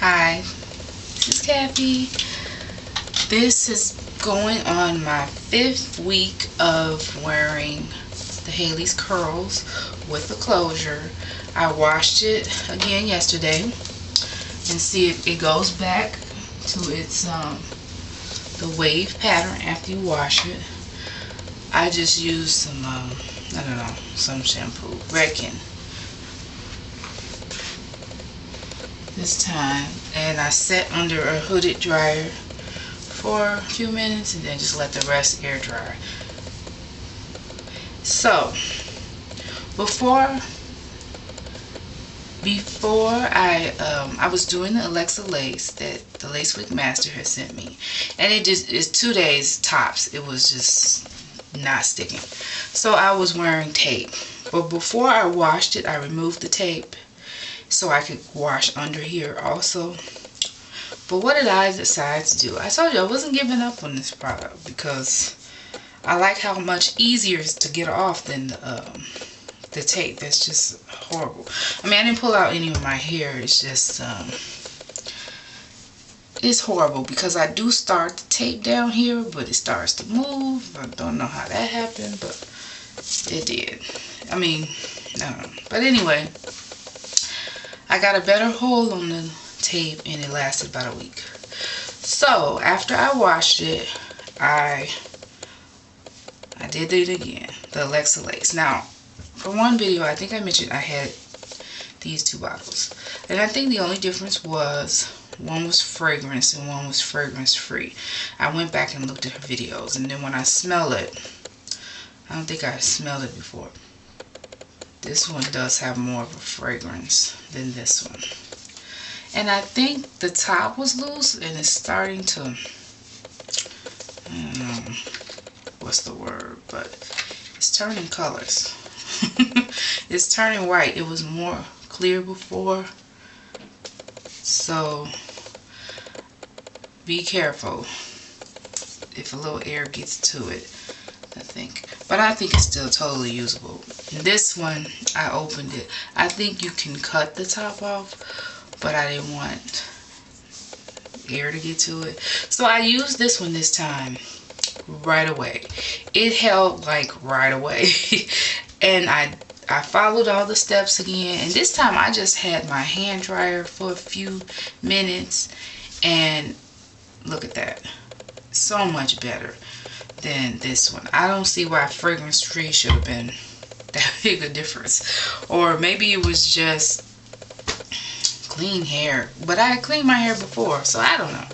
Hi, this is Kathy. This is going on my 5th week of wearing the Halley's curls with the closure. I washed it again yesterday and see if it goes back to its the wave pattern after you wash it. I just used some shampoo, Redken, this time, and I set under a hooded dryer for a few minutes and then just let the rest air dry. So before I was doing the Alexah lace that the Lace Wig Master had sent me, and it's 2 days tops. It was just not sticking, so I was wearing tape. But before I washed it, I removed the tape so I could wash under here also. But what did I decide to do? I told you I wasn't giving up on this product because I like how much easier it is to get off than the tape. That's just horrible. I mean, I didn't pull out any of my hair. It's just it's horrible because I do start the tape down here, but it starts to move. I don't know how that happened, but it did. I mean, but anyway, I got a better hold on the tape and it lasted about a week. So after I washed it, I did it again, the Alexah lace. Now, for one video, I think I mentioned I had these 2 bottles, and I think the only difference was one was fragrance and one was fragrance free. I went back and looked at her videos, and then when I smell it, I don't think I smelled it before. This one does have more of a fragrance than this one. And I think the top was loose and it's starting to, I don't know what's the word, but it's turning colors. It's turning white. It was more clear before. So be careful if a little air gets to it, I think. But I think it's still totally usable. This one, I opened it. I think you can cut the top off, but I didn't want air to get to it. So I used this one this time right away. It held like right away. And I followed all the steps again. And this time I just had my hand dryer for a few minutes. And look at that. So much better than this one. I don't see why fragrance free should have been that big a difference. Or maybe it was just clean hair, but I had cleaned my hair before, so I don't know.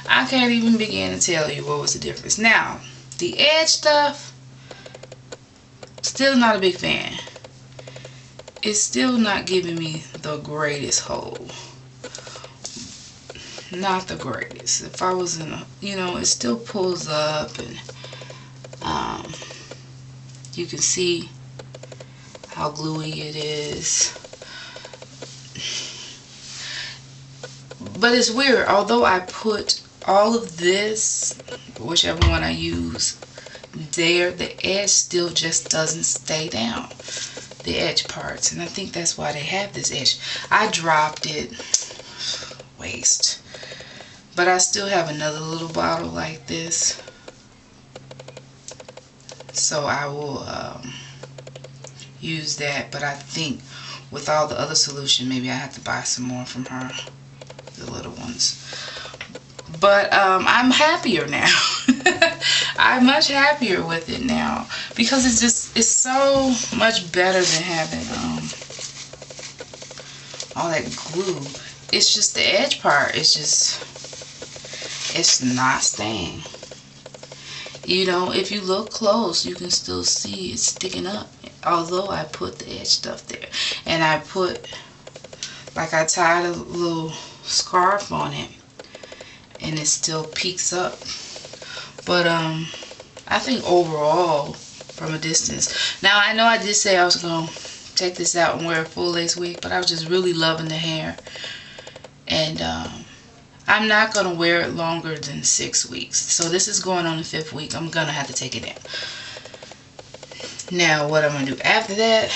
I can't even begin to tell you what was the difference. Now, the edge stuff, still not a big fan. It's still not giving me the greatest hold. Not the greatest. If I was in a, it still pulls up, and you can see how gluey it is. But it's weird, although I put all of this, whichever one I use, there, the edge still just doesn't stay down, the edge parts. And I think that's why they have this edge. I dropped it, waste. But I still have another little bottle like this. So I will use that. But I think with all the other solution, maybe I have to buy some more from her. The little ones. But I'm happier now. I'm much happier with it now because it's so much better than having all that glue. It's just the edge part. It's not staying. If you look close, you can still see it's sticking up, although I put the edge stuff there. And I tied a little scarf on it, and it still peeks up. But I think overall, from a distance, now I know I did say I was gonna take this out and wear a full lace wig, but I was just really loving the hair, and I'm not gonna wear it longer than 6 weeks. So this is going on the 5th week. I'm gonna have to take it in. Now what I'm gonna do after that,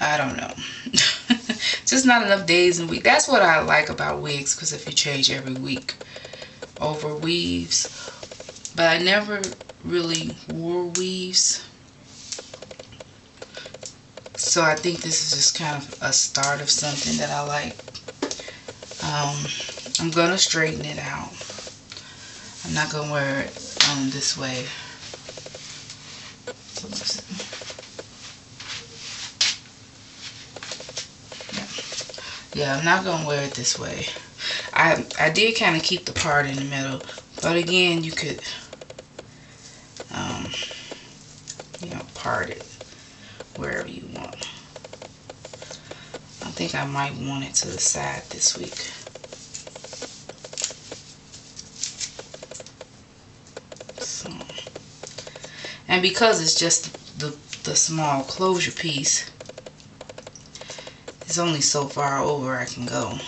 I don't know. Just just not enough days in a week. That's what I like about wigs, because if you change every week over weaves. But I never really wore weaves. So I think this is just kind of a start of something that I like. I'm going to straighten it out. I'm not going to wear it this way. Yeah, I'm not going to wear it this way. I did kind of keep the part in the middle. But again, you could, you know, part it wherever you want. I think I might want it to the side this week. So, and because it's just the small closure piece, it's only so far over I can go.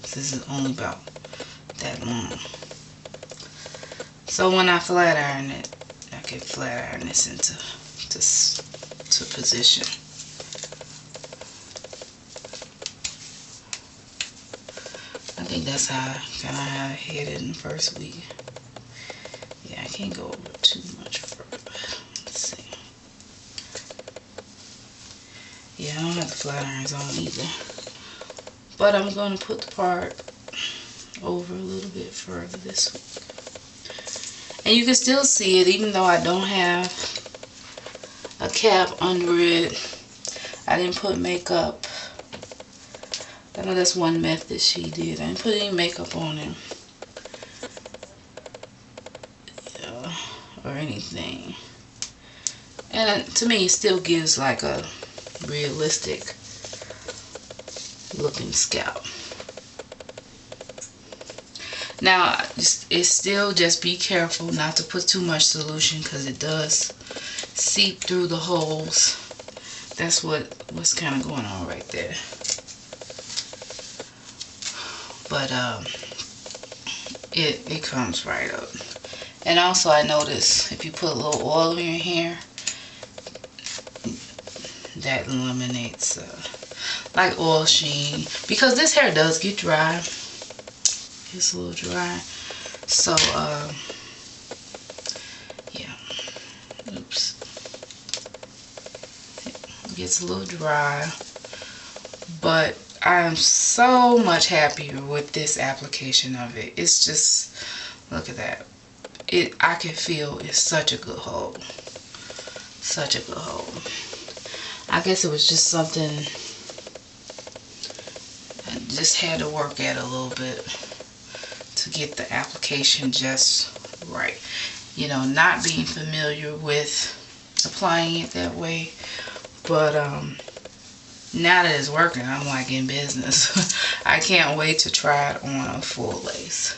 This is only about that long. So when I flat iron it, I can flat iron this into to position. I think that's how kind of how I hit it in the first week. Yeah, I can't go over too much further. Let's see. Yeah, I don't have the flat irons on either. But I'm going to put the part over a little bit further this week. And you can still see it even though I don't have a cap under it. I didn't put makeup. I know that's one method she did. I didn't put any makeup on it. Or anything. And to me, it still gives like a realistic looking scalp. Now, it's still just be careful not to put too much solution because it does seep through the holes. That's what's kind of going on right there. But it comes right up. And also I notice if you put a little oil in your hair, that eliminates like oil sheen, because this hair does get dry. It's a little dry. So yeah. Oops. It gets a little dry. But I am so much happier with this application of it. It's just, look at that. I can feel it's such a good hold. Such a good hold. I guess it was just something I just had to work at a little bit to get the application just right. You know, not being familiar with applying it that way. But now that it's working, I'm like in business. I can't wait to try it on a full lace.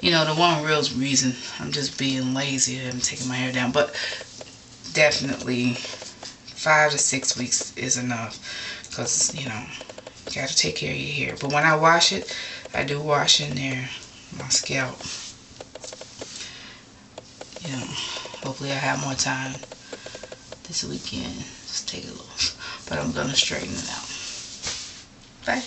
You know, the one real reason I'm just being lazy and taking my hair down. But definitely 5 to 6 weeks is enough. Because, you know, you got to take care of your hair. But when I wash it, I do wash in there my scalp. You know, hopefully I have more time this weekend. Just take it loose. But I'm going to straighten it out. Bye.